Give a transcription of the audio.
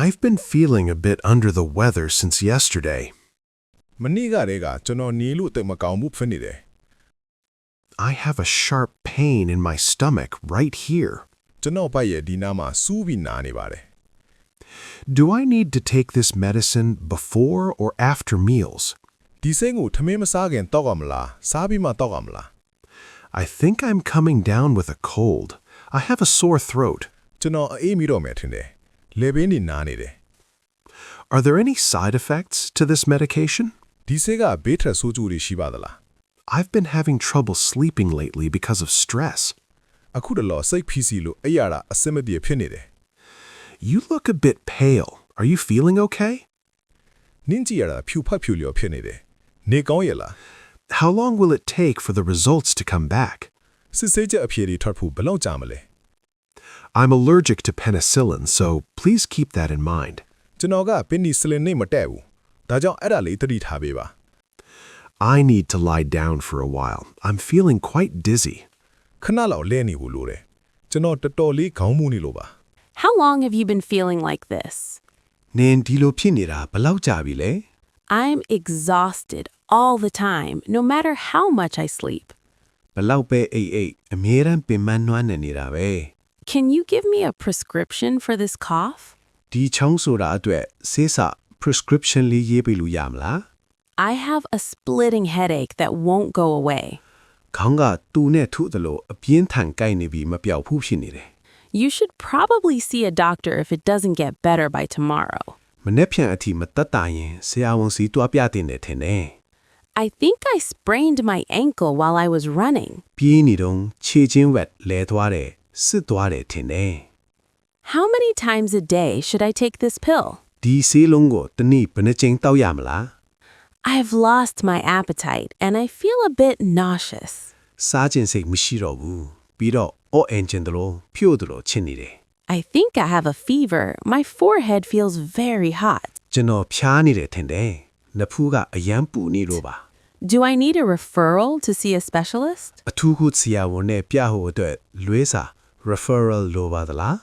I've been feeling a bit under the weather since yesterday. မနေ့ကတည်းကကျွန်တော်နေလို့တိတ်မကောင်းဘူးဖြစ်နေတယ် I have a sharp pain in my stomach right here. ကျွန်တော်ဘက်ရဲ့ဒီနားမှာစူးပြီးနာနေပါတယ် Do I need to take this medicine before or after meals? ဒီစိတ်ကိုထမင်းမစားခင်တောက်ရမလားစားပြီးမှတောက်ရမလား I think I'm coming down with a cold. I have a sore throat. ကျွန်တော်အေးမိတော့မယ်ထင်တယ်လေပင်းနေနာနေတယ် Are there any side effects to this medication? ဒီစိတ်ကဘေးထက်ဆိုးကျိုးတွေရှိပါသလား I've been having trouble sleeping lately because of stress. အခုတလောစိတ်ဖိစီလို့အိပ်ရတာအဆင်မပြေဖြစ်နေတယ် You look a bit pale. Are you feeling okay? နင်းကြည့်ရတာဖြူဖတ်ဖြူလျော်ဖြစ်နေတယ်နေကောင်းရဲ့လား How long will it take for the results to come back? စစ်ဆေးချက်အဖြေတွေထွက်ဖို့ဘယ်လောက်ကြာမလဲ I'm allergic to penicillin, so please keep that in mind. ကျွန်တော်ကပင်နီဆလင်နဲ့မတည့်ဘူးဒါကြောင့်အဲ့ဒါလေးသတိထားပေးပါ I need to lie down for a while. I'm feeling quite dizzy. ခဏလောက်လဲနေဖို့လိုတယ်ကျွန်တော်တော်တော်လေးခေါင်းမူးနေလို့ပါ How long have you been feeling like this? နင်ဒီလိုဖြစ်နေတာဘယ်လောက်ကြာပြီလဲ I'm exhausted all the time, no matter how much I sleep. ဘယ်လောက်ပဲအိတ်အမြဲတမ်းပင်ပန်းနွမ်းနေနေတာပဲ Can you give me a prescription for this cough? ဒီချောင်းဆိုတာအတွက်ဆေးစာ prescription လေးရေးပေးလို့ရမလား I have a splitting headache that won't go away. ခေါင်းကတူနဲ့ထုသလိုအပြင်းထန်ကိုက်နေပြီးမပြောက်ဘူးဖြစ်နေတယ် You should probably see a doctor if it doesn't get better by tomorrow. မနေ့ဖြန်အထိမတက်တာရင်ဆရာဝန်စီတွားပြတင်တယ်ထင်တယ် I think I sprained my ankle while I was running. ပြေးနေတော့ခြေချင်းဝက်လဲသွားတယ်စစ်သွားတယ်ထင်တယ် How many times a day should I take this pill? ဒီဆေးလုံးကိုတနည်းဘယ်နှချိန်တောက်ရမလား I've lost my appetite and I feel a bit nauseous. စားခြင်းစိတ်မရှိတော့ဘူးပြီးတော့အော့အင်ဂျင်တလို့ဖြို့တလို့ချင်နေတယ် I think I have a fever. My forehead feels very hot. ကျွန်တော်ဖျားနေတယ်ထင်တယ်နဖူးကအယမ်းပူနေလို့ပါ Do I need a referral to see a specialist? အထူးခုဆရာဝန်နဲ့ပြဖို့အတွက်လွဲစာ referral လိုပါသလား